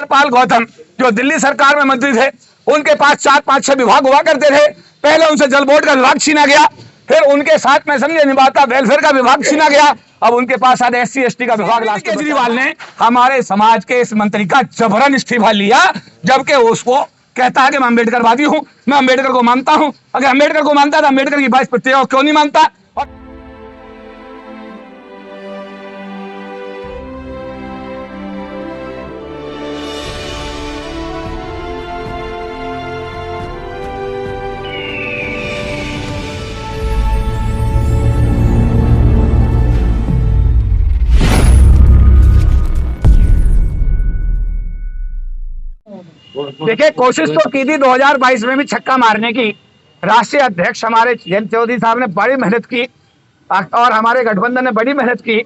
पाल गौतम जो दिल्ली सरकार में मंत्री थे, उनके पास 4-5-6 विभाग हुआ करते थे। पहले उनसे जल बोर्ड का विभाग छीना गया, फिर उनके साथ में समझे निभाता वेलफेयर का विभाग छीना गया, अब उनके पास आज SC/ST का विभाग। केजरीवाल ने हमारे समाज के इस मंत्री का जबरन इस्तीफा लिया, जबकि उसको कहता है कि मैं अम्बेडकरवादी हूं, मैं अम्बेडकर को मानता हूं। अगर अम्बेडकर को मानता तो अम्बेडकर की 22 प्रतिक्रियाओं क्यों नहीं मानता? देखिए, कोशिश तो की थी 2022 में भी छक्का मारने की। राष्ट्रीय अध्यक्ष हमारे जयंत चौधरी साहब ने बड़ी मेहनत की और हमारे गठबंधन ने बड़ी मेहनत की,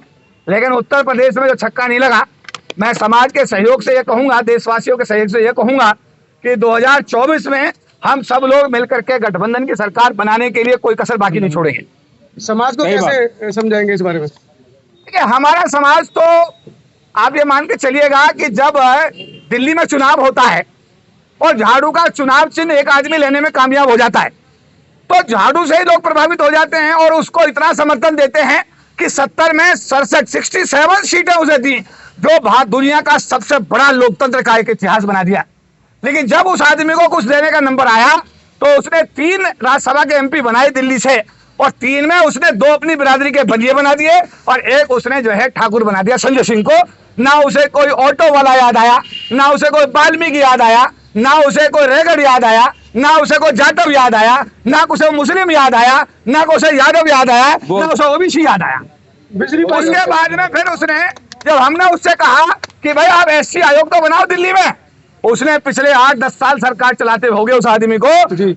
लेकिन उत्तर प्रदेश में जो छक्का नहीं लगा। मैं समाज के सहयोग से ये कहूंगा, देशवासियों के सहयोग से ये कहूंगा कि 2024 में हम सब लोग मिलकर के गठबंधन की सरकार बनाने के लिए कोई कसर बाकी नहीं छोड़ेंगे। समाज को कैसे समझाएंगे इस बारे में? देखिए, हमारा समाज तो आप ये मान के चलिएगा कि जब दिल्ली में चुनाव होता है और झाड़ू का चुनाव चिन्ह एक आदमी लेने में कामयाब हो जाता है, तो झाड़ू से ही लोग प्रभावित हो जाते हैं और उसको इतना समर्थन देते हैं कि 70 में 67 सीटें उसे दी, जो दुनिया का सबसे बड़ा लोकतंत्र का एक इतिहास बना दिया। लेकिन जब उस आदमी को कुछ देने का नंबर आया तो उसने 3 राज्यसभा के MP बनाए दिल्ली से, और 3 में उसने 2 अपनी बिरादरी के बंदिये बना दिए और एक उसने जो है ठाकुर बना दिया संजय सिंह को। ना उसे कोई ऑटो वाला याद आया, ना उसे कोई वाल्मीकि याद आया, ना उसे कोई रेगड़ याद आया, ना उसे कोई जाटव याद आया, ना उसे मुस्लिम याद आया, ना उसे यादव याद आया, ना उसे OBC याद आया। उसके बाद में फिर उसने, जब हमने उससे कहा कि भाई आप SC आयोग तो बनाओ दिल्ली में, उसने पिछले 8-10 साल सरकार चलाते हो गए उस आदमी को,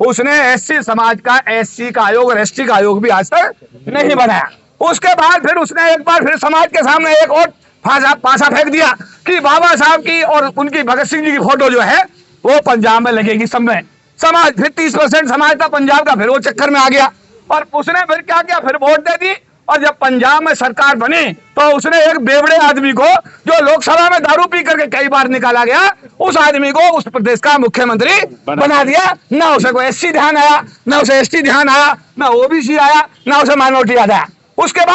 उसने SC समाज का SC का आयोग और ST का आयोग भी आज तक नहीं बनाया। उसके बाद फिर उसने एक बार फिर समाज के सामने एक और पासा फेंक दिया कि बाबा साहब की और उनकी भगत सिंह जी की फोटो जो है वो पंजाब में लगेगी सब में। समाज फिर 30% समाज था पंजाब का, फिर वो चक्कर में आ गया और उसने फिर क्या किया, फिर वोट दे दी। और जब पंजाब में सरकार बनी तो उसने एक बेवड़े आदमी को, जो लोकसभा में दारू पी करके कई बार निकाला गया, उस आदमी को उस प्रदेश का मुख्यमंत्री बना दिया। ना उसे कोई SC ध्यान आया, ना उसे ST ध्यान आया, ना OBC आया, ना उसे माइनॉरिटी याद आया। उसके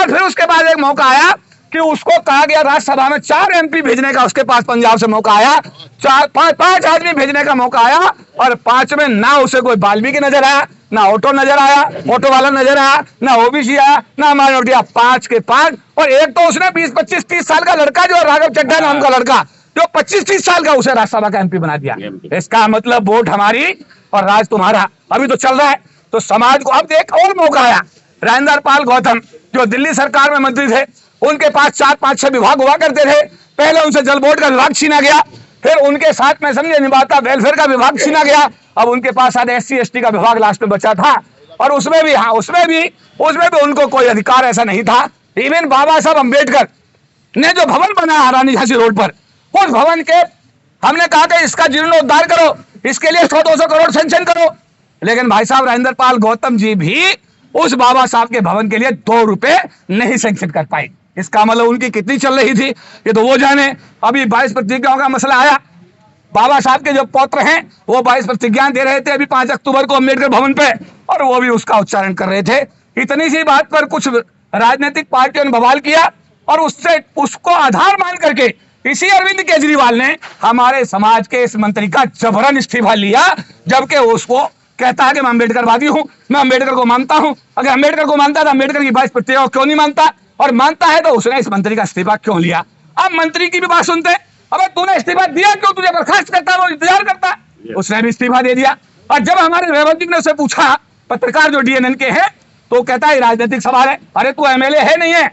बाद एक मौका आया कि उसको कहा गया राज्यसभा में 4 MP भेजने का, उसके पास पंजाब से मौका आया, 5 आदमी भेजने का मौका आया और 5 में ना उसे कोई वाल्मीकि नजर आया, ना ऑटो नजर आया, ऑटो वाला नजर आया, ना OBC आया, ना माइनॉरिटी, 5 के 5। और एक तो उसने 20-25-30 साल का लड़का, जो राघव चड्ढा नाम का लड़का, जो 25-30 साल का, उसे राज्यसभा का MP बना दिया। इसका मतलब वोट हमारी और राज तुम्हारा अभी तो चल रहा है। तो समाज को अब एक और मौका आया। राजेंद्र पाल गौतम जो दिल्ली सरकार में मंत्री थे, उनके पास 4-5-6 विभाग हुआ करते थे। पहले उनसे जल बोर्ड का विभाग छीना गया, फिर उनके साथ में समझे निभाता वेलफेयर का विभाग छीना गया, अब उनके पास आज SC/ST का विभाग लास्ट में बचा था। और उसमें भी उनको कोई अधिकार ऐसा नहीं था। इवन बाबा साहब अम्बेडकर ने जो भवन बनाया रानी झांसी रोड पर, उस भवन के हमने कहा कि इसका जीर्णोद्धार करो, इसके लिए 100-200 करोड़ सेंक्शन करो। लेकिन भाई साहब राजेंद्र पाल गौतम जी भी उस बाबा साहब के भवन के लिए 2 रुपए नहीं सेंक्शन कर पाए। इसका मतलब उनकी कितनी चल रही थी ये तो वो जाने। अभी 22 प्रतिज्ञाओं का मसला आया, बाबा साहब के जो पौत्र हैं वो 22 प्रतिज्ञाएं दे रहे थे अभी 5 अक्टूबर को अम्बेडकर भवन पे, और वो भी उसका उच्चारण कर रहे थे। इतनी सी बात पर कुछ राजनीतिक पार्टियों ने बवाल किया और उसको आधार मान करके इसी अरविंद केजरीवाल ने हमारे समाज के इस मंत्री का जबरन इस्तीफा लिया, जबकि उसको कहता है कि मैं अम्बेडकरवादी हूं, मैं अम्बेडकर को मानता हूं। अगर अम्बेडकर को मानता तो अम्बेडकर की 22 प्रतिक्रियाओं क्यों नहीं मानता, और मानता है तो उसने इस मंत्री का इस्तीफा क्यों लिया। अब मंत्री की भी बात सुनते हैं, अबे तूने इस्तीफा दिया क्यों, तुझे बर्खास्त करता है वो इंतजार करता है, उसने भी इस्तीफा दे दिया। और जब हमारे रेवंत जी ने उससे पूछा, पत्रकार जो DNN के हैं, तो कहता है राजनीतिक सवाल है। अरे तू MLA है नहीं है,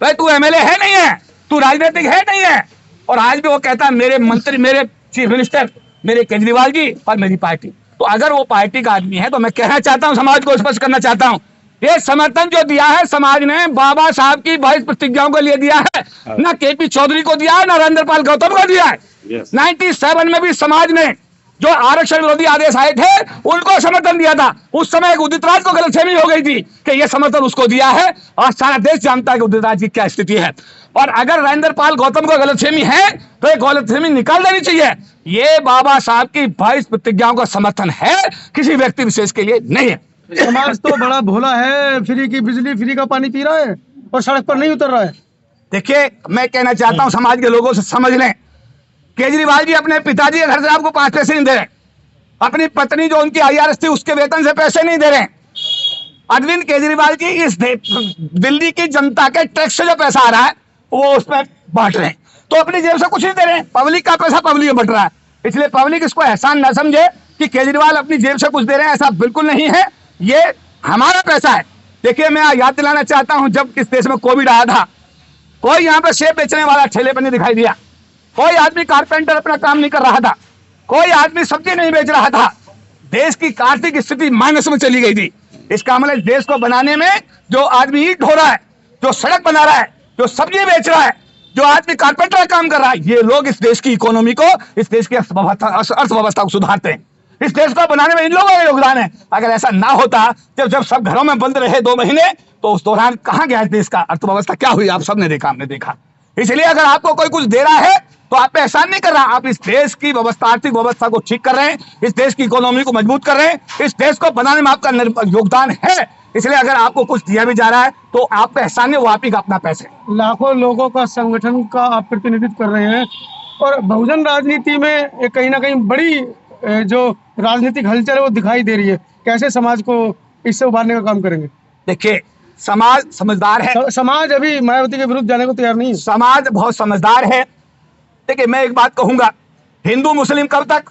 भाई तू MLA है नहीं है, तू राजनीतिक है नहीं है। और आज भी वो कहता है मेरे मंत्री, मेरे चीफ मिनिस्टर, मेरे केजरीवाल जी और मेरी पार्टी। तो अगर वो पार्टी का आदमी है तो मैं कहना चाहता हूं, समाज को स्पष्ट करना चाहता हूं, ये समर्थन जो दिया है समाज ने बाबा साहब की 22 प्रतिज्ञाओं के लिए दिया है, ना KP चौधरी को दिया है, ना राजेंद्र पाल गौतम को दिया है। 97 में भी समाज ने जो आरक्षण विरोधी आदेश आए थे उनको समर्थन दिया था। उस समय उदित राज को गलतफहमी हो गई थी कि यह समर्थन उसको दिया है, और सारा देश जानता है कि उदित राज की क्या स्थिति है। और अगर राजेंद्र पाल गौतम को गलतफहमी है तो ये गलतफहमी निकाल देनी चाहिए। ये बाबा साहब की 22 प्रतिज्ञाओं का समर्थन है, किसी व्यक्ति विशेष के लिए नहीं है। समाज तो बड़ा भोला है, फ्री की बिजली फ्री का पानी पी रहा है और सड़क पर नहीं उतर रहा है। देखिए, मैं कहना चाहता हूं समाज के लोगों से समझ लें, केजरीवाल जी अपने पिताजी के घर से आपको 5 पैसे नहीं दे रहे, अपनी पत्नी जो उनकी IRS थी उसके वेतन से पैसे नहीं दे रहे। अरविंद केजरीवाल जी इस दिल्ली की जनता के टैक्स से जो पैसा आ रहा है वो उसमें बांट रहे हैं, तो अपनी जेब से कुछ नहीं दे रहे हैं, पब्लिक का पैसा पब्लिक में बट रहा है। इसलिए पब्लिक इसको एहसान ना समझे कि केजरीवाल अपनी जेब से कुछ दे रहे हैं, ऐसा बिल्कुल नहीं है, ये हमारा पैसा है। देखिए, मैं याद दिलाना चाहता हूं, जब इस देश में कोविड आया था, कोई यहाँ पे सेब बेचने वाला ठेले पर नहीं दिखाई दिया, कोई आदमी कारपेंटर अपना काम नहीं कर रहा था, कोई आदमी सब्जी नहीं बेच रहा था। देश की आर्थिक स्थिति माइनस में चली गई थी। इसका मतलब देश को बनाने में जो आदमी ईंट ढो रहा है, जो सड़क बना रहा है, जो सब्जी बेच रहा है, जो आदमी कारपेंटर का काम कर रहा है, ये लोग इस देश की इकोनॉमी को, इस देश की अर्थव्यवस्था को सुधारते हैं। इस देश को बनाने में इन लोगों का योगदान है। अगर ऐसा ना होता, जब सब घरों में बंद रहे 2 महीने, तो उस दौरान कहां गया देश का अर्थव्यवस्था, क्या हुई, आप सबने देखा, हमने देखा। इसलिए अगर आपको कोई कुछ दे रहा है तो आप पे एहसान नहीं कर रहा, आप इस देश की व्यवस्था, आर्थिक व्यवस्था को ठीक कर रहे हैं, इस देश की इकोनॉमी को मजबूत कर रहे हैं, इस देश को बनाने में आपका योगदान है। इसलिए अगर आपको कुछ दिया भी जा रहा है तो आप पे एहसान नहीं, वो आप ही का अपना पैसा है। लाखों लोगों का संगठन का आप प्रतिनिधित्व कर रहे हैं और बहुजन राजनीति में एक कहीं ना कहीं बड़ी जो राजनीतिक हलचल है वो दिखाई दे रही है। कैसे समाज को इससे उबारने का काम करेंगे? देखिए, समाज समझदार है, समाज अभी मायावती के विरुद्ध जाने को तैयार नहीं है। समाज बहुत समझदार है। देखिए, मैं एक बात कहूंगा, हिंदू मुस्लिम कब तक,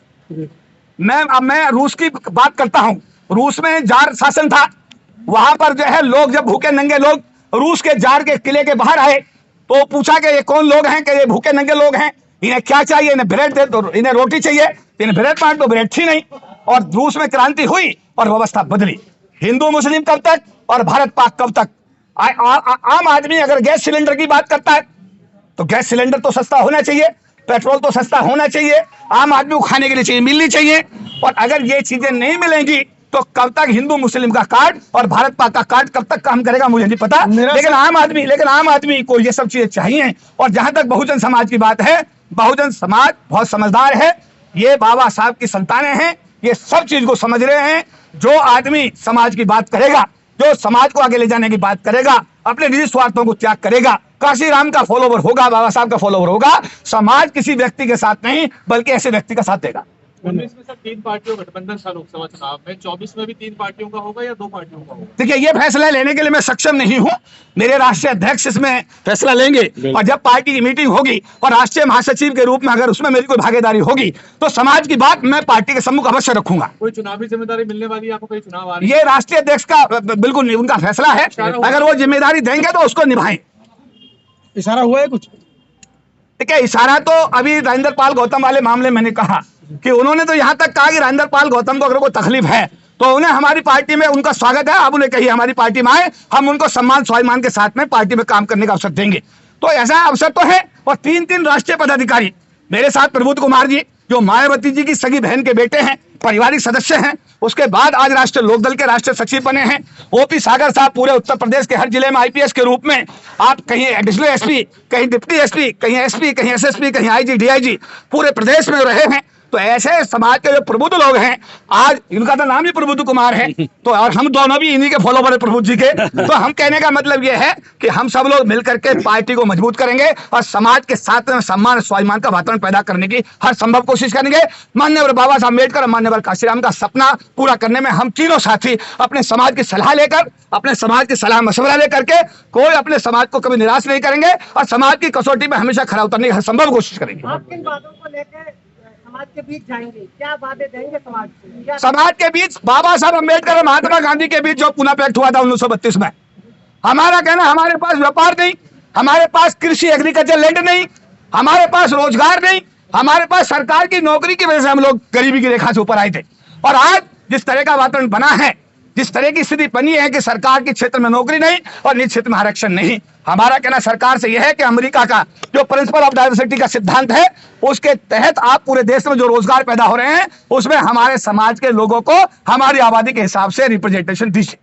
मैं रूस की बात करता हूं, रूस में जार शासन था, वहां पर जो है लोग, जब भूखे नंगे लोग रूस के जार के किले के बाहर आए तो पूछा कि ये कौन लोग हैं, कि ये भूखे नंगे लोग हैं, इन्हें क्या चाहिए, इन्हें ब्रेड दे दो, इन्हें रोटी चाहिए, इन्हें ब्रेड बांट दो, ब्रेड थी नहीं, और रूस में क्रांति हुई और व्यवस्था बदली। हिंदू मुस्लिम कब तक और भारत पाक कब तक? आम आदमी अगर गैस सिलेंडर की बात करता है तो गैस सिलेंडर तो सस्ता होना चाहिए, पेट्रोल तो सस्ता होना चाहिए, आम आदमी को खाने के लिए चाहिए, मिलनी चाहिए। और अगर ये चीजें नहीं मिलेंगी तो कब तक हिंदू मुस्लिम का कार्ड और भारत पाक का कार्ड कब तक काम करेगा, मुझे नहीं पता। लेकिन आम आदमी को ये सब चीजें चाहिए। और जहां तक बहुजन समाज की बात है, बहुजन समाज बहुत समझदार है, ये बाबा साहब की संतानें हैं, ये सब चीज को समझ रहे हैं। जो आदमी समाज की बात करेगा, जो समाज को आगे ले जाने की बात करेगा, अपने निजी स्वार्थों को त्याग करेगा, काशीराम का फॉलोवर होगा, बाबा साहब का फॉलोवर होगा, समाज किसी व्यक्ति के साथ नहीं बल्कि ऐसे व्यक्ति का साथ देगा। 19 में सर 3 पार्टियों का गठबंधन था लोकसभा चुनाव में, 24 में भी 3 पार्टियों का होगा या 2 पार्टियों का होगा? देखिए, ये फैसला लेने के लिए मैं सक्षम नहीं हूं, मेरे राष्ट्रीय अध्यक्ष इसमें फैसला लेंगे। और जब पार्टी की मीटिंग होगी और राष्ट्रीय महासचिव के रूप में अगर उसमें मेरी कोई भागीदारी होगी तो समाज की बात मैं पार्टी के सम्मुख अवश्य रखूंगा। कोई चुनावी जिम्मेदारी मिलने वाली है आपको? कोई चुनाव आ रही है? ये राष्ट्रीय अध्यक्ष का बिल्कुल उनका फैसला है, अगर वो जिम्मेदारी देंगे तो उसको निभाएं। इशारा हुआ है कुछ? ठीक है, इशारा तो अभी राजेंद्र पाल गौतम वाले मामले में मैंने कहा कि उन्होंने तो यहां तक कहा कि राजेंद्र पाल गौतम को अगर कोई तकलीफ है तो उन्हें हमारी पार्टी में उनका स्वागत है, आप उन्हें कहिए हमारी पार्टी में आए, हम उनको सम्मान स्वाभिमान के साथ में पार्टी में काम करने का अवसर देंगे। तो ऐसा अवसर तो है। और 3 राष्ट्रीय पदाधिकारी मेरे साथ, प्रबोध कुमार जी जो मायावती जी की सगी बहन के बेटे हैं, पारिवारिक सदस्य हैं, उसके बाद आज राष्ट्रीय लोकदल के राष्ट्रीय सचिव बने हैं। ओपी सागर साहब पूरे उत्तर प्रदेश के हर जिले में IPS के रूप में, आप कहीं एडिशनल SP, कहीं डिप्टी SP, कहीं SP, कहीं SSP, कहीं IG DIG, पूरे प्रदेश में रहे हैं। तो ऐसे समाज के जो प्रबुद्ध लोग हैं, आज इनका तो नाम ही प्रबुद्ध कुमार है, तो और हम दोनों भी इन्हीं के फॉलोवर है प्रबुद्ध जी के। तो हम कहने का मतलब ये है कि हम सब लोग मिलकर के पार्टी को मजबूत करेंगे और समाज के साथ में सम्मान स्वाभिमान का वातावरण पैदा करने की हर संभव कोशिश करेंगे। माननीय बाबा साहब अम्बेडकर, माननीय काशीराम का सपना पूरा करने में हम तीनों साथी अपने समाज की सलाह लेकर, अपने समाज की सलाह मशवरा लेकर के कोई अपने समाज को कभी निराश नहीं करेंगे और समाज की कसौटी में हमेशा खरा उतरने की हर संभव कोशिश करेंगे। आप किन बातों को लेकर समाज के बीच जाएंगे, क्या बातें देंगे समाज को? समाज के बीच बाबा साहब अम्बेडकर और महात्मा गांधी के बीच जो पुनः पैक्ट हुआ था 1932 में, हमारा कहना, हमारे पास व्यापार नहीं, हमारे पास कृषि एग्रीकल्चर लैंड नहीं, हमारे पास रोजगार नहीं, हमारे पास सरकार की नौकरी की वजह से हम लोग गरीबी की रेखा से ऊपर आए थे। और आज जिस तरह का वातावरण बना है, जिस तरह की स्थिति बनी है कि सरकार के क्षेत्र में नौकरी नहीं और निजी क्षेत्र में आरक्षण नहीं, हमारा कहना सरकार से यह है कि अमेरिका का जो प्रिंसिपल ऑफ डाइवर्सिटी का सिद्धांत है, उसके तहत आप पूरे देश में जो रोजगार पैदा हो रहे हैं उसमें हमारे समाज के लोगों को हमारी आबादी के हिसाब से रिप्रेजेंटेशन दीजिए।